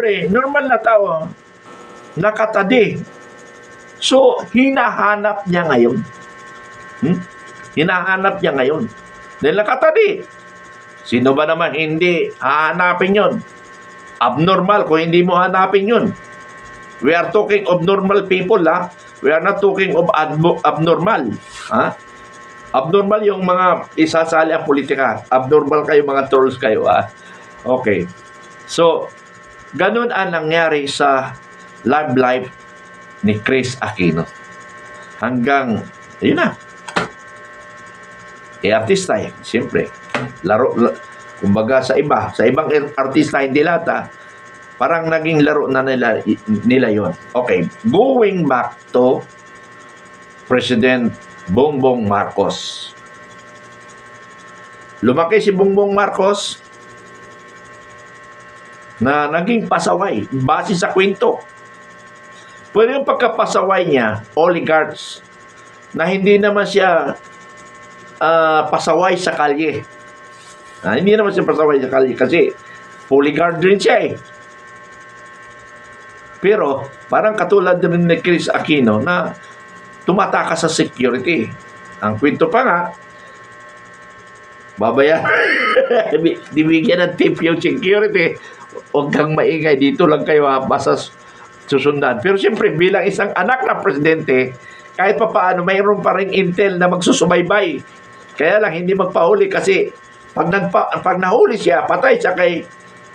siyempre, normal na tao, nakatadi. So, hinahanap niya ngayon. Hinahanap niya ngayon. Dahil nakatadi. Sino ba naman hindi hahanapin yun? Abnormal kung hindi mo hanapin yun. We are talking of normal people, ha? We are not talking of abnormal. Ha? Abnormal yung mga isasali ang politika. Abnormal kayo, mga trolls kayo, ha? Okay. So, ganun ang nangyari sa love life ni Chris Aquino. Hanggang, yun na. Artista yan, siyempre. Kumbaga sa ibang artista, hindi lahat, parang naging laro na nila yon. Okay, going back to President Bongbong Marcos. Lumaki si Bongbong Marcos na naging pasaway base sa kwento. Pwede yung pagkapasaway niya, oligarchs, na hindi naman siya pasaway sa kalye. Hindi naman siya pasaway sa kalye kasi oligarch din siya eh. Pero parang katulad din ni Chris Aquino na tumatakas sa security. Ang kwento pa nga, babaya, dibigyan ng tip yung security. Huwag kang maingay, dito lang kayo basta susundan. Pero siyempre, bilang isang anak ng presidente, kahit pa paano, mayroon pa rin intel na magsusubaybay. Kaya lang, hindi magpahuli kasi pag nahuli siya, patay siya kay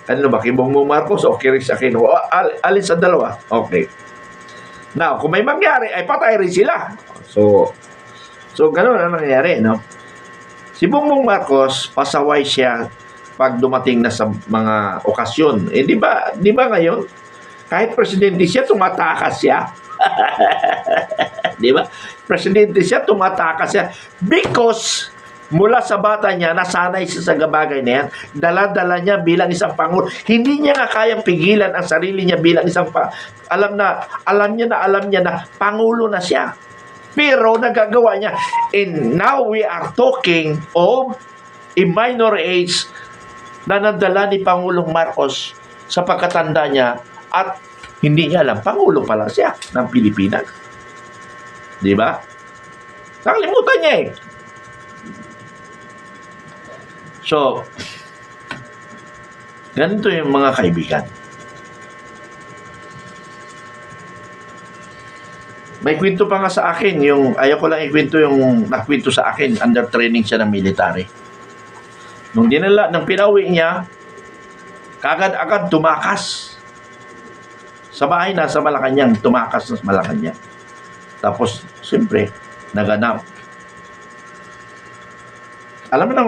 kay Bongbong Marcos o kay Chris Aquino. Alin sa dalawa? Okay. Now, kung may mangyari, ay patay rin sila. So gano'n ang nangyari, no? Si Bongbong Marcos, pasaway siya pag dumating na sa mga okasyon. Di ba ngayon, kahit presidente siya, tumatakas siya. Di ba? Presidente siya, tumatakas siya. Because mula sa bata niya, nasanay siya sa bagay na yan. Dala-dala niya bilang isang pangulo. Hindi niya nga kayang pigilan ang sarili niya bilang isang alam niya na pangulo na siya. Pero nagagawa niya. And now we are talking of a minor age na nadala ni Pangulong Marcos sa pagkatanda niya at hindi niya alam, pangulo pala siya ng Pilipinas. Di ba? Nakalimutan niya eh. So, ganito yung mga kaibigan. May kwento pa nga sa akin, ayaw ko lang ikwento yung nakwento sa akin, under training siya ng military. Nung pinauwi niya, kagad-agad tumakas. Sa bahay na sa Malacanang, tumakas na sa Malacanang. Tapos, siyempre, naganap. Alam mo na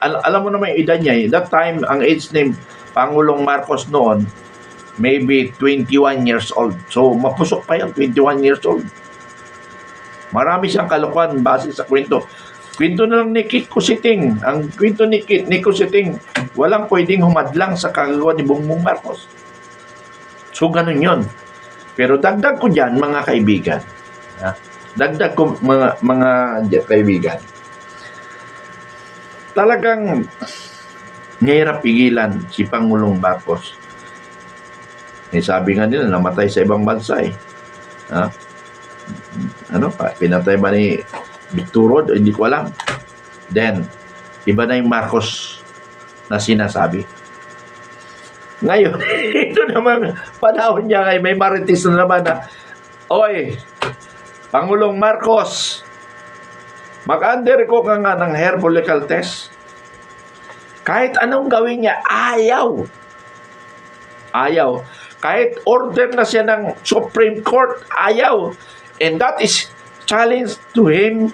alam mo naman yung edad niya eh. That time, ang age ni Pangulong Marcos noon, maybe 21 years old. So, mapusok pa yan, 21 years old. Marami siyang kalokohan base sa kwento. Kwento na lang ni Kiko Siting. Ang kwento ni Kiko Siting, walang pwedeng humadlang sa kagagawa ni Bongbong Marcos. So, ganun yun. Pero dagdag ko dyan, mga kaibigan. Dagdag ko, mga kaibigan. Talagang mahirap pigilan si Pangulong Marcos. Sabi nga nila, namatay sa ibang bansa eh. Pinatay ba ni Victor? Hindi ko alam. Then, iba na yung Marcos na sinasabi. Ngayon, ito naman, panahon niya kay may marites na naman na, oy, Pangulong Marcos, mag-undergo ka nga ng hair follicle test. Kahit anong gawin niya, ayaw. Kahit order na siya ng Supreme Court, ayaw. And that is challenge to him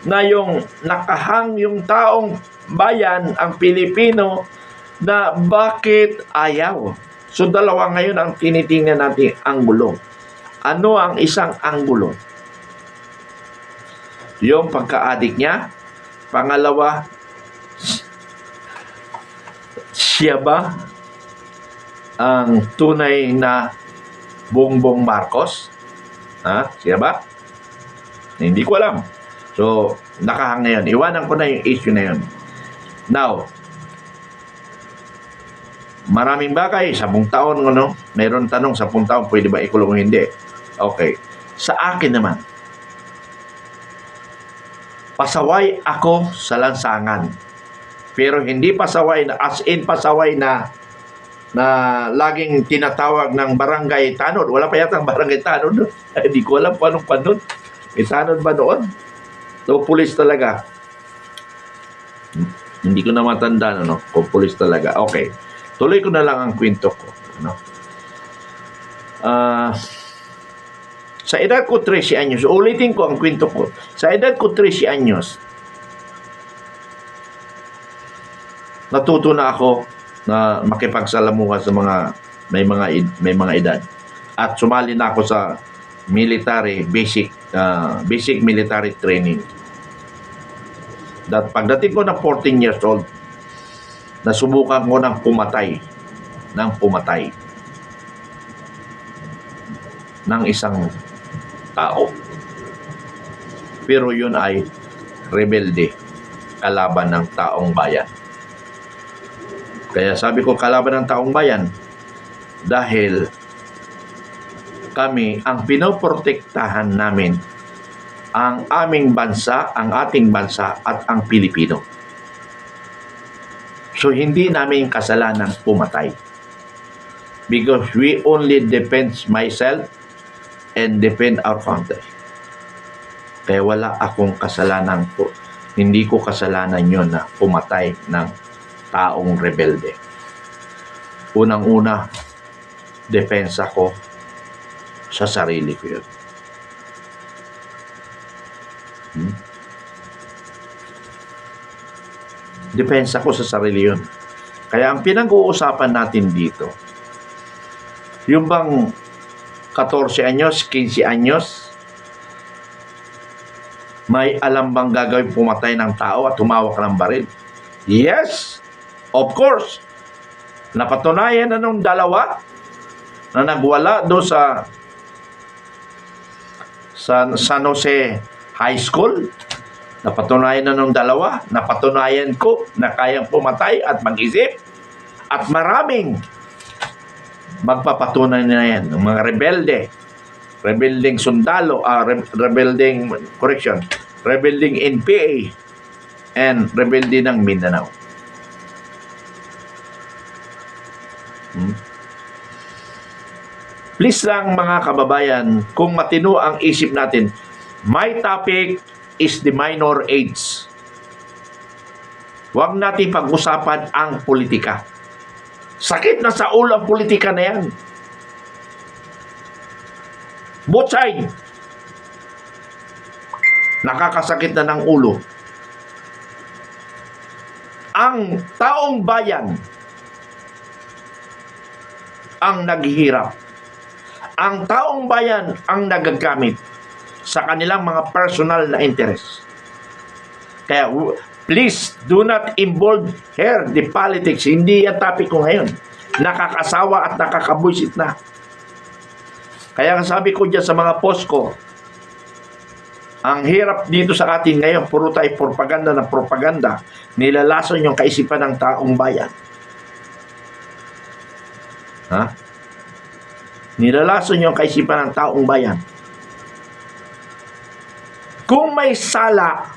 na yung nakahang yung taong bayan, ang Pilipino, na bakit ayaw. So, dalawa ngayon ang tinitingnan natin anggulo. Ano ang isang anggulo? Yung pagka-addict niya. Pangalawa, siya ba ang tunay na Bongbong Marcos? Siya ba? Hindi ko alam. So, nakahang na yun. Iwanan ko na yung issue na yun. Now, Maraming bagay, 10 taon, ano? Mayroon tanong, 10 taon, pwede ba ikulong o hindi? Okay. Sa akin naman, pasaway ako sa lansangan. Pero hindi pasaway na, as in pasaway na laging tinatawag ng barangay tanod. Wala pa yata ang barangay tanod doon. Hindi ko alam kung anong tanod. May tanod ba doon? So, pulis talaga. Hindi ko na matanda, no? Kung pulis talaga. Okay. Tuloy ko na lang ang kwento ko. Ano? Sa edad ko 13 anyos, ulitin ko ang kwento ko. Sa edad ko 13 anyos, natuto na ako na makipagsalamuha sa mga may mga edad. At sumali na ako sa military basic military training. Pagdating ko ng 14 years old, nasubukan ko ng pumatay ng isang tao. Pero yun ay rebelde, kalaban ng taong bayan. Kaya sabi ko kalaban ng taong bayan dahil kami ang pinoprotektahan namin ang aming bansa, ang ating bansa at ang Pilipino. So hindi namin kasalanan pumatay. Because we only defend myself and defend our country. Kaya wala akong kasalanan po. Hindi ko kasalanan yun na pumatay ng taong rebelde. Unang-una, depensa ko sa sarili ko yun. Depensa ko sa sarili yun. Kaya ang pinag-uusapan natin dito, yung bang 14 anyos, 15 anyos, may alam bang gagawin pumatay ng tao at humawak ng baril? Yes, of course. Napatunayan na nung dalawa na nagwala doon sa San Jose High School. Napatunayan na nung dalawa. Napatunayan ko na kayang pumatay at mag-isip. At maraming magpapatunay na yan. Ng mga rebelde. Rebelding sundalo. Rebelding NPA. And rebelde ng Mindanao. Please lang mga kababayan, kung matino ang isip natin, my topic is the minor age. Huwag natin pag-usapan ang politika. Sakit na sa ulo ang politika na yan. Both side. Nakakasakit na ng ulo. Ang taong bayan ang naghihirap. Ang taong bayan ang nagagamit sa kanilang mga personal na interest. Kaya please do not involve here the politics. Hindi yan topic ko ngayon. Nakakasawa at nakakabuisit na. Kaya sabi ko dyan sa mga post ko, ang hirap dito sa atin ngayon, puro tayo propaganda na propaganda, nilalason yung kaisipan ng taong bayan. Nilalason yung kaisipan ng taong bayan. Kung may sala,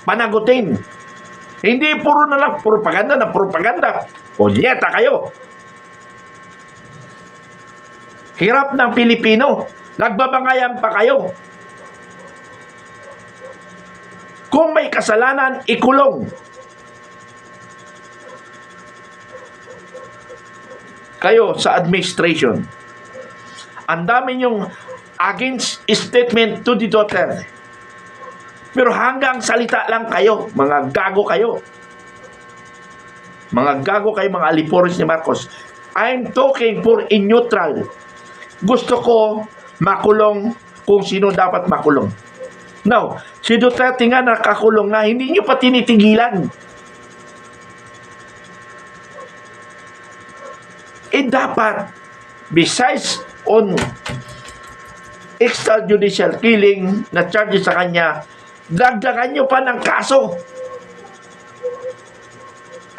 panagutin. Hindi puro na lang propaganda na propaganda. Punyeta kayo. Hirap ng Pilipino. Nagbabangayan pa kayo. Kung may kasalanan, ikulong. Kayo sa administration, ang dami yung against statement to the Duterte. Pero hanggang salita lang kayo, mga gago kayo. Mga gago kayo, mga alipores ni Marcos. I'm talking for in neutral. Gusto ko makulong kung sino dapat makulong. Now, si Duterte nga nakakulong na, hindi nyo pa tinitigilan. Dapat, besides on extrajudicial killing na charges sa kanya, dagdagan nyo pa ng kaso.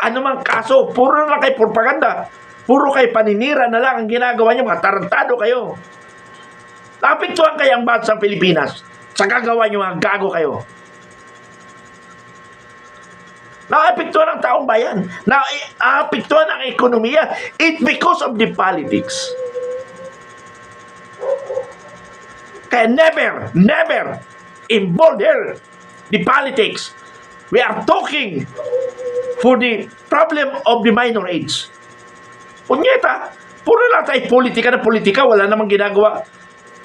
anumang kaso, puro na lang kayo propaganda. Puro kayo paninira na lang ang ginagawa niyo, mga tarantado kayo. Naapektuhan kayo ang bansang Pilipinas sa gagawa niyo, mga gago kayo. Naapektuhan ang taong bayan. Naapektuhan ang ekonomiya. It's because of the politics. Kaya never involve here the politics. We are talking for the problem of the minor age. Punyeta, puro lang tayo politika, wala namang ginagawa.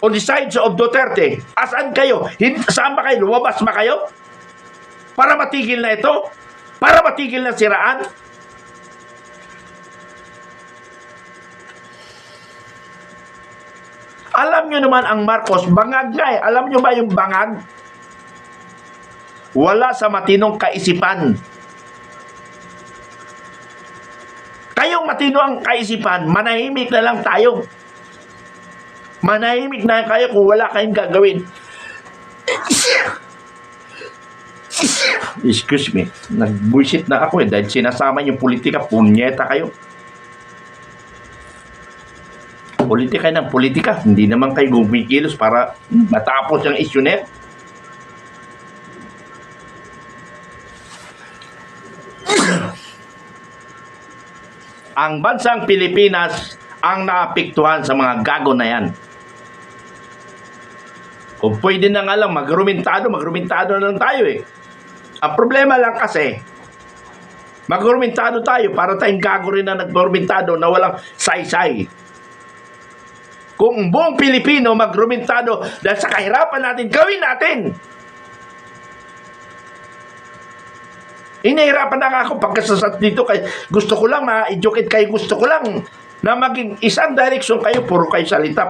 On the sides of Duterte, asan kayo? Saan ba kayo? Lumabas ba kayo? Para matigil na ito? Para matigil na siraan? Alam nyo naman ang Marcos, bangag nga eh. Alam nyo ba yung bangag? Wala sa matinong kaisipan. Kayong matino ang kaisipan, manahimik na lang tayo. Manahimik na kayo kung wala kayong gagawin. Excuse me, nag-bullshit na ako dahil sinasama yung politika, punyeta kayo. Politika ng politika, hindi naman kayo gumikilos para matapos yung issue na yan. Ang bansang Pilipinas ang naapektuhan sa mga gago na yan. Kung pwede na nga lang magrumentado na lang tayo eh. Ang problema lang kasi, magrumentado tayo para tayong gago rin na nagrumentado na walang saysay. Kung buong Pilipino magrumentado dahil sa kahirapan natin, gawin natin. Inahirapan na nga ako pagkasasat dito kay gusto ko lang ma-educate kayo, gusto ko lang na maging isang direction kayo, puro kayo salita.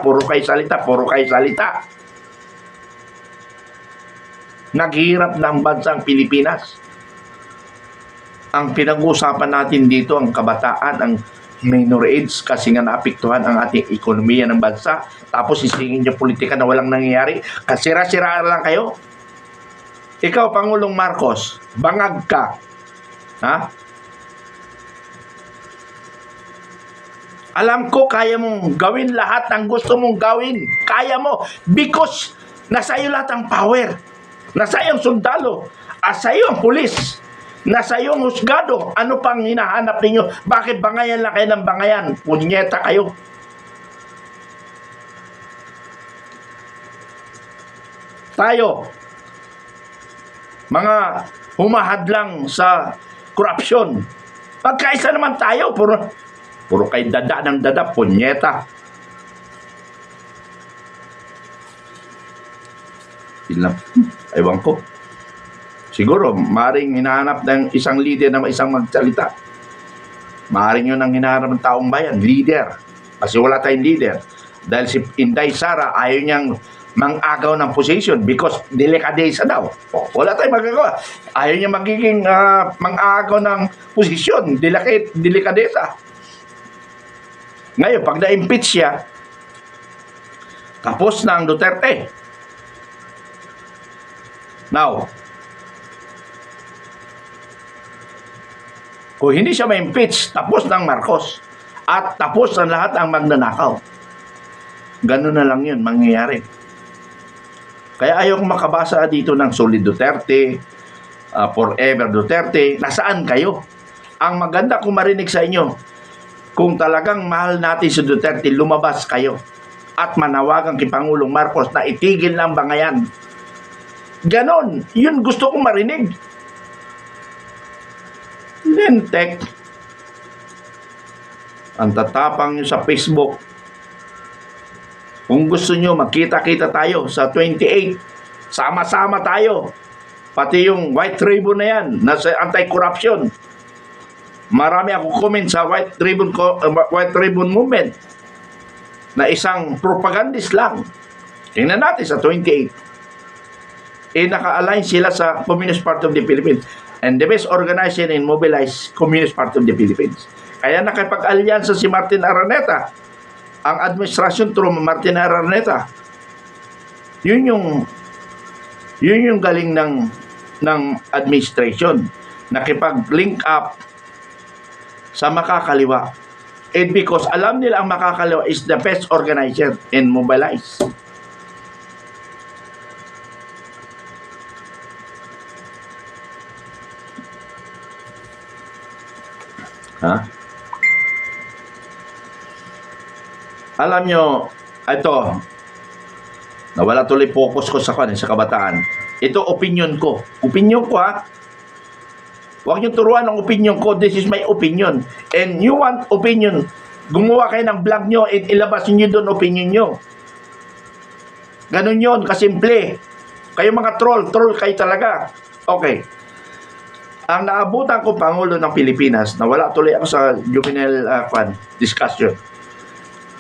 Naghihirap ng bansang Pilipinas. Ang pinag-uusapan natin dito, ang kabataan, ang minor age, kasi nga naapektuhan ang ating ekonomiya ng bansa. Tapos isingin niyo politika na walang nangyayari. Kasira-sira lang kayo. Ikaw, Pangulong Marcos, bangag ka. Ha? Alam ko, kaya mong gawin lahat ng gusto mong gawin. Kaya mo. Because nasa iyo lahat ang power. Nasa iyo ang sundalo. Nasa iyo ang pulis. Nasa iyo ang husgado. Ano pang hinahanap ninyo? Bakit bangayan lang kayo ng bangayan? Punyeta kayo. Tayo, mga humahadlang sa korupsyon, pagkaisa naman tayo, puro kay dada ng dada, punyeta. Ilang, ewan ko. Siguro, maaaring hinahanap ng isang leader na isang magsalita. Maaaring yun ang hinahanap ng taong bayan, leader. Kasi wala tayong leader. Dahil si Inday Sara, ayaw niyang mang-agaw ng position because delikadesa daw. Wala tayong magagawa. Ayaw niya magiging mang-agaw ng posisyon, delikadesa. Ngayon, pag na-impeach siya, tapos na ang Duterte. Now, kung hindi siya ma-impeach, tapos ng Marcos. At tapos na lahat ang magnanakaw. Ganun na lang yun, mangyayari. Kaya ayaw kong makabasa dito ng Solid Duterte, Forever Duterte. Nasaan kayo? Ang maganda kung marinig sa inyo, kung talagang mahal natin si Duterte, lumabas kayo. At manawagan kay Pangulong Marcos na itigil ng bangayan. Ganon. Yun gusto kong marinig. Lentek. Ang tatapang nyo sa Facebook. Kung gusto nyo, magkita-kita tayo sa 28. Sama-sama tayo. Pati yung White Ribbon na yan, nasa anti-corruption. Marami akong comment sa White Ribbon Movement na isang propagandist lang. Tingnan natin sa 28. Naka-align sila sa Communist Party of the Philippines and the best organization and mobilized Communist Party of the Philippines. Kaya nakipag-alyansa si Martin Araneta, ang administrasyon through Martin Araneta. Yun yung galing ng administration. Nakipag-link up sa makakaliwa. And because alam nila ang makakaliwa is the best organizer and mobilized. Ha? Alam nyo, ito, nawala tuloy focus ko sa kabataan. Ito, opinion ko. Opinion ko, ha? Huwag nyo turuan ang opinion ko. This is my opinion. And you want opinion, gumawa kayo ng vlog nyo and ilabas nyo doon opinion nyo. Ganun yun, kasimple. Kayo mga troll kayo talaga. Okay. Ang naabutan ko, Pangulo ng Pilipinas, nawala tuloy ako sa juvenile discussion.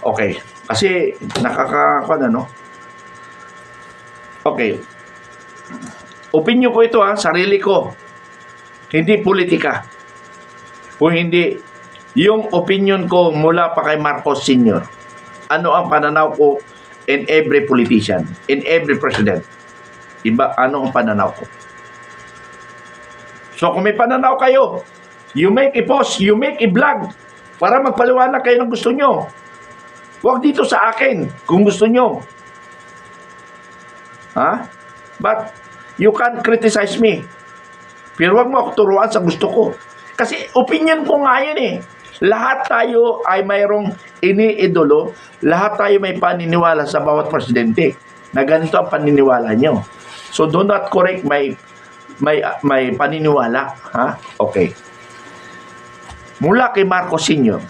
Okay. Kasi, Okay. Opinion ko ito, sarili ko. Hindi politika. Kung hindi, yung opinion ko mula pa kay Marcos Sr. Ano ang pananaw ko in every politician, in every president. Iba, ano ang pananaw ko? So kung may pananaw kayo, you make a post, you make a vlog para magpaliwanag kayo ng gusto nyo. Huwag dito sa akin kung gusto nyo. Ha? But you can't criticize me. Pero huwag mo ako turuan sa gusto ko. Kasi opinion ko nga yun eh. Lahat tayo ay mayroong iniidolo. Lahat tayo may paniniwala sa bawat presidente na ganito ang paniniwala nyo. So do not correct may paniniwala. Ha? Okay. Mula kay Marcos Sr.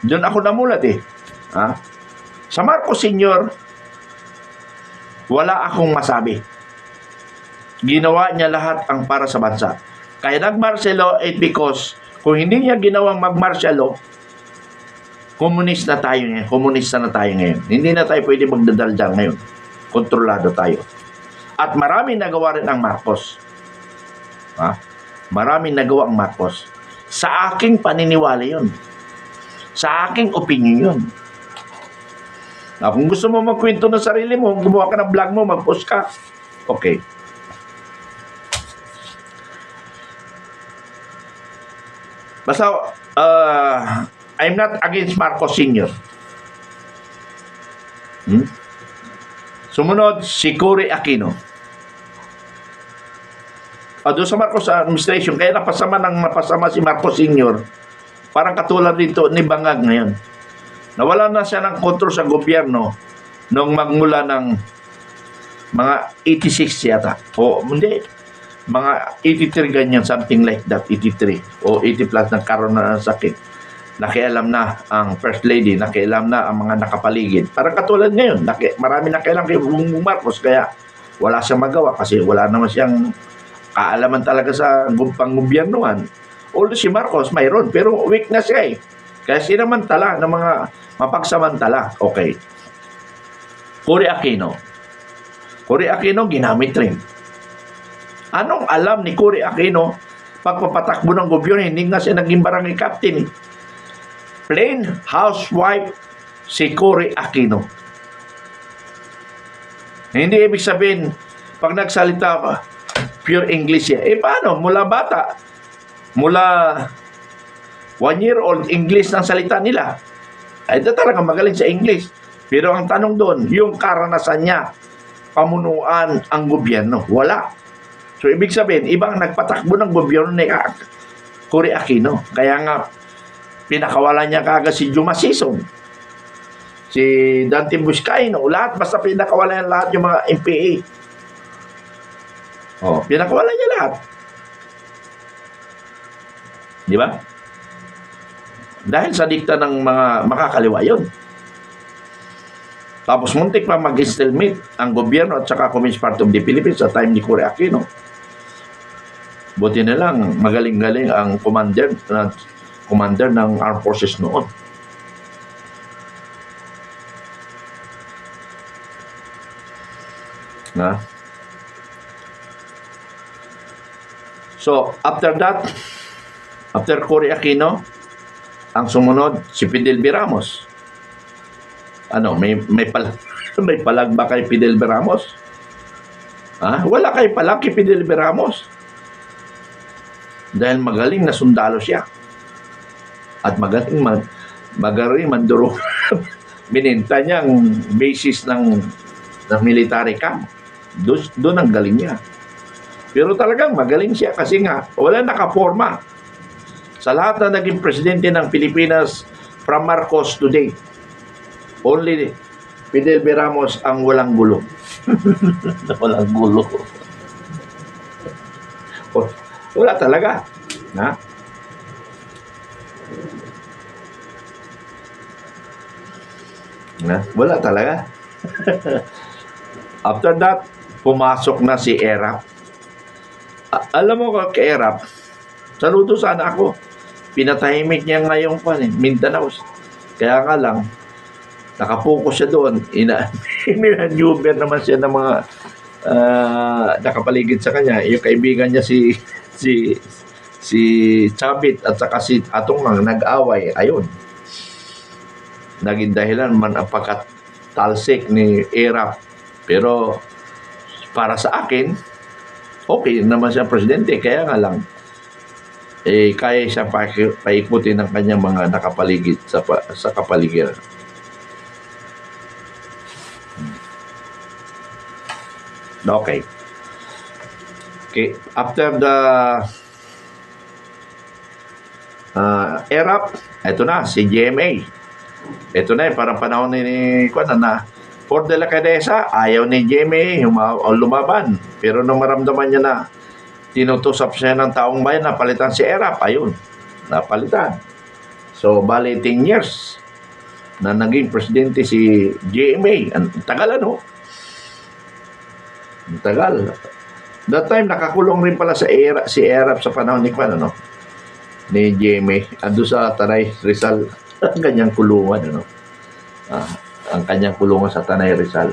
Doon ako namulat eh. Ha? Sa Marcos Sr., wala akong masabi. Ginawa niya lahat ang para sa bansa. Kaya nag-martial because kung hindi niya ginawang mag-martial law, komunista na tayo ngayon. Hindi na tayo pwede magdadaldal ngayon. Kontrolado tayo. At maraming nagawa rin ang Marcos. Ha? Maraming nagawa ang Marcos. Sa aking paniniwala yun. Sa aking opinion yun. Na kung gusto mo magkwento ng sarili mo, gumawa ka ng vlog mo, mag-post ka. Okay. Basta, I'm not against Marcos Sr. Sumunod, si Cory Aquino. Doon sa Marcos administration, kaya napasama si Marcos Sr. Parang katulad dito ni Bangag ngayon. Nawala na siya ng kontrol sa gobyerno nung magmula ng mga 86 yata. O hindi, mga 83 ganyan, something like that, 83 o 80 plus nagkaroon na ng sakit. Nakialam na ang First Lady, nakialam na ang mga nakapaligid. Parang katulad ngayon, marami nakialam kay Bongbong Marcos, kaya wala siyang magawa kasi wala naman siyang kaalaman talaga sa panggobyernuhan. Although si Marcos mayroon, pero weak na siya eh. Kaya sinamantala ng mga mapagsamantala. Okay. Cory Aquino. Cory Aquino ginamit rin. Anong alam ni Cory Aquino pagpapatakbo ng gobyerno? Hindi nga siya naging barangay captain eh. Plain housewife si Cory Aquino. Hindi ibig sabihin pag nagsalita ka pure English yan. Paano? Mula bata, mula 1-year-old English ng salita nila. Ito talaga magaling sa English. Pero ang tanong doon, yung karanasan niya, pamunuan ang gobyerno. Wala. So, ibig sabihin, ibang nagpatakbo ng gobyerno ni Cory Aquino. Kaya nga, pinakawalan niya kaagad si Juma Sison, si Dante Buscaino, lahat, basta pinakawalan niya lahat yung mga MPA. Pinakawalan niya lahat. Di ba? Dahil sa dikta ng mga makakaliwa yun. Tapos muntik pa mag-stalemate ang gobyerno at saka Communist Party of the Philippines sa time ni Cory Aquino. Buti na lang, magaling-galing ang commander ng Armed Forces noon. Na? So, after that, after Cory Aquino, ang sumunod, si Fidel B. Ramos. May palag ba kay Fidel B. Ramos? Wala kay palag kay Fidel B. Ramos. Dahil magaling na sundalo siya. at magaling manduro. Bininta niya ang basis ng military camp. Doon ang galing niya. Pero talagang magaling siya kasi nga wala nakaporma. Sa lahat na naging presidente ng Pilipinas from Marcos today, only Fidel B. Ramos ang walang gulo. Walang gulo. Wala talaga. Ha? Wala talaga. After that, pumasok na si Erap. Alam mo ko kay Erap, saludo sana ako. Pinatahimik niya ngayong Mindanao. Kaya nga lang, nakapokus siya doon. Ina-maneuver naman siya ng mga nakapaligid sa kanya. Yung kaibigan niya si Chabit at saka si Atong Mang nag-away. Ayun. Naging dahilan man ang pagkatalsik ni Erap. Pero para sa akin, okay naman siya presidente. Kaya nga lang, kaya siya paikutin ng kanyang mga nakapaligid sa kapaligiran. Okay. After the Erap, ito na, si GMA. Ito na parang panahon ni For de la Cadesa, ayaw ni GMA lumaban. Pero nung maramdaman niya na tinutusap siya ng taong bayan, napalitan si Erap. Ayun, napalitan. So, bali 10 years na naging presidente si GMA. Ang tagal Ang tagal. That time, nakakulong rin pala si Erap sa panahon ni ni GMA. Ando sa Tanay Rizal. Ang kanyang kulungan, ang kanyang kulungan sa Tanay Rizal.